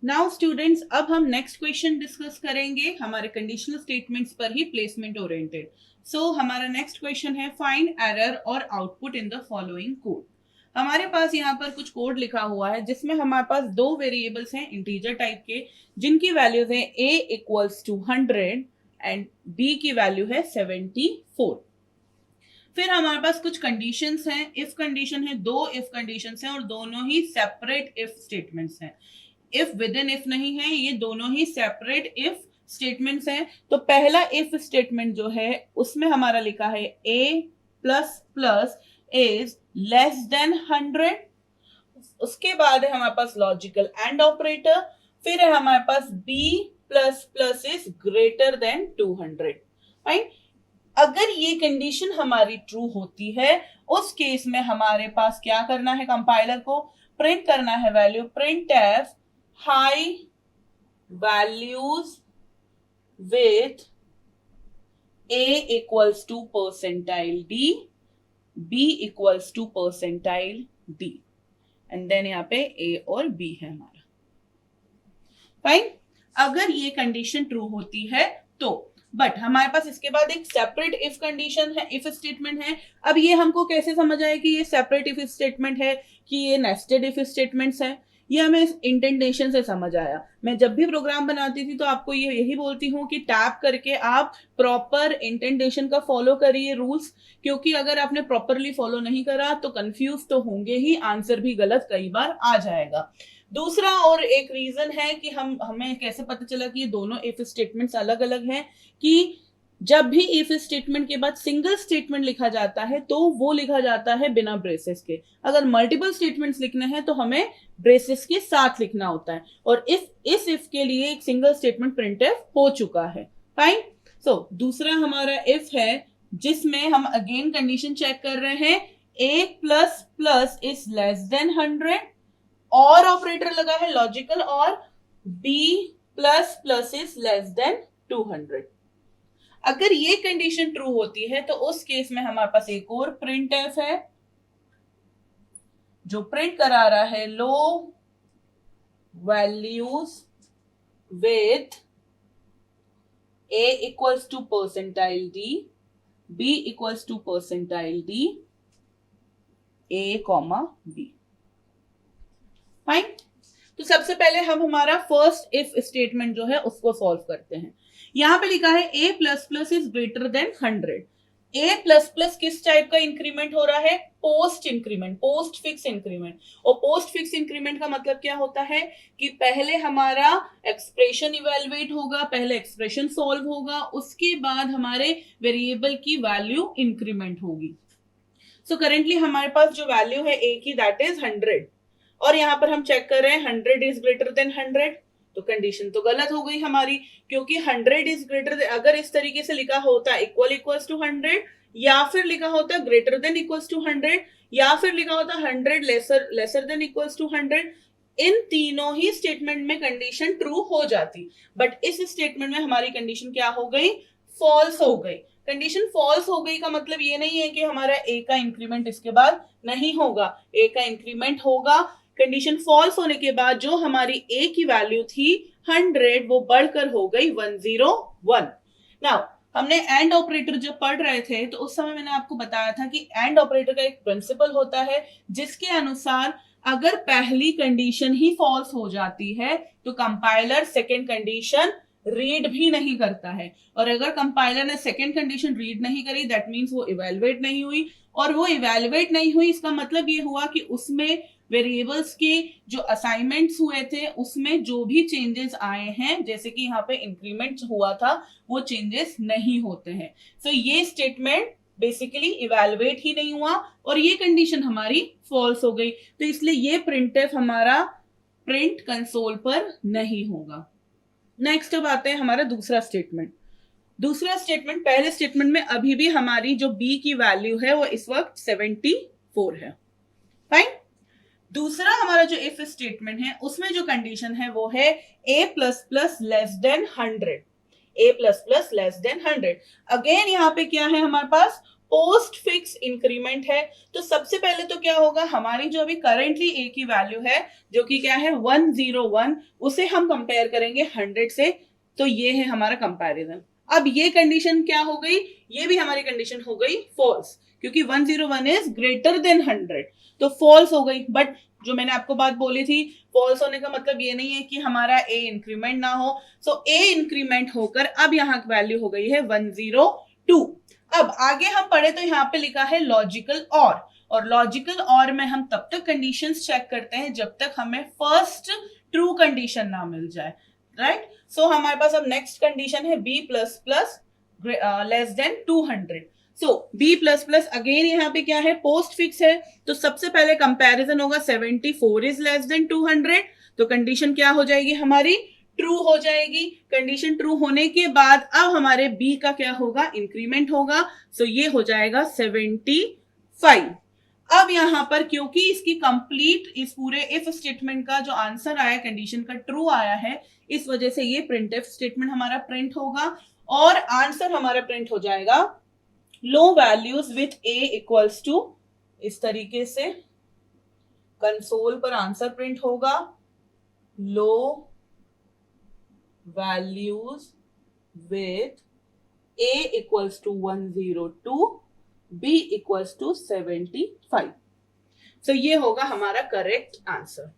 Now students, अब हम next question discuss करेंगे हमारे कंडीशनल स्टेटमेंट्स पर ही, प्लेसमेंट ओरिएंटेड। सो हमारा नेक्स्ट क्वेश्चन है फाइंड एरर और output in the following code. हमारे पास यहाँ पर कुछ कोड लिखा हुआ है जिसमें हमारे पास दो वेरिएबल्स हैं इंटीजर टाइप के, जिनकी वैल्यूज है a equals to 100 and b की वैल्यू है 74। फिर हमारे पास कुछ कंडीशंस हैं, इफ कंडीशन है, दो इफ कंडीशंस हैं और दोनों ही सेपरेट इफ स्टेटमेंट्स हैं। इफ विद इन इफ नहीं है, ये दोनों ही सेपरेट इफ स्टेटमेंट्स हैं। तो पहला इफ स्टेटमेंट जो है उसमें हमारा लिखा है a plus plus is less than 100। उसके बाद है हमारे पास लॉजिकल एंड ऑपरेटर। फिर है हमारे पास b plus plus is greater than 200। Fine. अगर ये कंडीशन हमारी ट्रू होती है, उस केस में हमारे पास क्या करना है, कंपाइलर को प्रिंट करना है value print f high values with a equals to percentile d, b equals to percentile d, and then यहाँ पे a और b है हमारा। फाइन। अगर ये कंडीशन ट्रू होती है तो, बट हमारे पास इसके बाद एक सेपरेट इफ कंडीशन है, इफ स्टेटमेंट है। अब ये हमको कैसे समझ आए कि ये सेपरेट इफ स्टेटमेंट है कि ये नेस्टेड इफ स्टेटमेंट्स है, ये हमें इंटेंटेशन से समझ आया। मैं जब भी प्रोग्राम बनाती थी तो आपको ये यही बोलती हूँ कि टैप करके आप प्रॉपर इंटेंटेशन का फॉलो करिए रूल्स, क्योंकि अगर आपने प्रॉपरली फॉलो नहीं करा तो कंफ्यूज तो होंगे ही, आंसर भी गलत कई बार आ जाएगा। दूसरा और एक रीजन है कि हमें कैसे पता चला कि ये दोनों इफ स्टेटमेंट्स अलग अलग हैं, कि जब भी इफ स्टेटमेंट के बाद सिंगल स्टेटमेंट लिखा जाता है तो वो लिखा जाता है बिना ब्रेसेस के। अगर मल्टीपल स्टेटमेंट्स लिखने हैं तो हमें ब्रेसेस के साथ लिखना होता है, और इस इफ के लिए एक सिंगल स्टेटमेंट प्रिंटफ हो चुका है। फाइन। सो दूसरा हमारा इफ है जिसमें हम अगेन कंडीशन चेक कर रहे हैं, a plus plus is less than 100 और ऑपरेटर लगा है लॉजिकल, और b plus plus is less than 200। अगर ये कंडीशन ट्रू होती है तो उस केस में हमारे पास एक और प्रिंट एफ है जो प्रिंट करा रहा है low values with a equals to percentile d, b equals to percentile d, a comma b। Fine. तो सबसे पहले हम हमारा फर्स्ट इफ स्टेटमेंट जो है उसको सॉल्व करते हैं। यहां पे लिखा है a plus plus is greater than 100। a plus plus किस टाइप का इंक्रीमेंट हो रहा है, post increment, post fix increment. और पोस्ट फिक्स इंक्रीमेंट का मतलब क्या होता है कि पहले हमारा एक्सप्रेशन इवेलुएट होगा, पहले एक्सप्रेशन सॉल्व होगा, उसके बाद हमारे वेरिएबल की वैल्यू इंक्रीमेंट होगी। सो करेंटली हमारे पास जो वैल्यू है a की दैट इज 100, और यहां पर हम चेक कर रहे हैं 100 इज ग्रेटर देन 100। तो कंडीशन तो गलत हो गई हमारी, क्योंकि 100 इज ग्रेटर देन, अगर इस तरीके से लिखा होता इक्वल इक्वल्स टू 100, या फिर लिखा होता ग्रेटर देन इक्वल्स टू 100, या फिर लिखा होता 100 लेसर देन इक्वल्स टू 100, इन तीनों ही स्टेटमेंट में कंडीशन ट्रू हो जाती। बट इस स्टेटमेंट में हमारी कंडीशन क्या हो गई, फॉल्स हो गई। कंडीशन फॉल्स हो गई का मतलब ये नहीं है कि हमारा ए का इंक्रीमेंट इसके बाद नहीं होगा, ए का इंक्रीमेंट होगा। कंडीशन फॉल्स होने के बाद जो हमारी a की वैल्यू थी 100 वो बढ़कर हो गई 101। नाउ हमने एंड ऑपरेटर जब पढ़ रहे थे तो उस समय मैंने आपको बताया था कि एंड ऑपरेटर का एक प्रिंसिपल होता है जिसके अनुसार अगर पहली कंडीशन ही फॉल्स हो जाती है तो कंपाइलर सेकेंड कंडीशन रीड भी नहीं करता है, और अगर कंपाइलर ने सेकेंड कंडीशन रीड नहीं करी दैट मीन्स वो इवेलुएट नहीं हुई, और वो इवेलुएट नहीं हुई इसका मतलब ये हुआ कि उसमें वेरिएबल्स के जो असाइनमेंट्स हुए थे उसमें जो भी चेंजेस आए हैं, जैसे कि यहाँ पे इंक्रीमेंट हुआ था, वो चेंजेस नहीं होते हैं। सो ये स्टेटमेंट बेसिकली इवेलुएट ही नहीं हुआ और ये कंडीशन हमारी फॉल्स हो गई, तो इसलिए ये प्रिंटफ हमारा प्रिंट कंसोल पर नहीं होगा। नेक्स्ट अब आते हैं हमारा दूसरा स्टेटमेंट। दूसरा स्टेटमेंट, पहले स्टेटमेंट में अभी भी हमारी जो b की वैल्यू है वो इस वक्त 74 है। फाइन। दूसरा हमारा जो इफ स्टेटमेंट है उसमें जो कंडीशन है वो है a plus plus less than 100, a plus plus less than 100। Again यहाँ पे क्या है हमारे पास, पोस्ट फिक्स इंक्रीमेंट है, तो सबसे पहले तो क्या होगा, हमारी जो अभी करेंटली ए की वैल्यू है जो कि क्या है 101, उसे हम कंपेयर करेंगे 100 से, तो ये है हमारा कंपैरिजन। अब ये कंडीशन क्या हो गई, ये भी हमारी कंडीशन हो गई फॉल्स, क्योंकि 101 इज ग्रेटर देन 100, तो फॉल्स हो गई। बट जो मैंने आपको बात बोली थी, फॉल्स होने का मतलब ये नहीं है कि हमारा ए इंक्रीमेंट ना हो, सो ए इंक्रीमेंट होकर अब यहाँ वैल्यू हो गई है 102। अब आगे हम पढ़े तो यहाँ पे लिखा है लॉजिकल और लॉजिकल और में हम तब तक कंडीशंस चेक करते हैं जब तक हमें फर्स्ट ट्रू कंडीशन ना मिल जाए, राइट। सो हमारे पास अब नेक्स्ट कंडीशन है b plus plus less than 200। सो b प्लस प्लस अगेन यहाँ पे क्या है, पोस्ट फिक्स है, तो सबसे पहले कंपैरिजन होगा 74 इज लेस देन 200, तो कंडीशन क्या हो जाएगी हमारी, ट्रू हो जाएगी। कंडीशन ट्रू होने के बाद अब हमारे b का क्या होगा, इंक्रीमेंट होगा, सो ये हो जाएगा 75। अब यहां पर क्योंकि इसकी कंप्लीट इस पूरे इफ स्टेटमेंट का जो आंसर आया कंडीशन का ट्रू आया है, इस वजह से ये प्रिंट इफ स्टेटमेंट हमारा प्रिंट होगा और आंसर हमारा प्रिंट हो जाएगा low values with a equals to, इस तरीके से कंसोल पर आंसर प्रिंट होगा, low values with a equals to 102, b equals to 75। So ये होगा हमारा करेक्ट आंसर।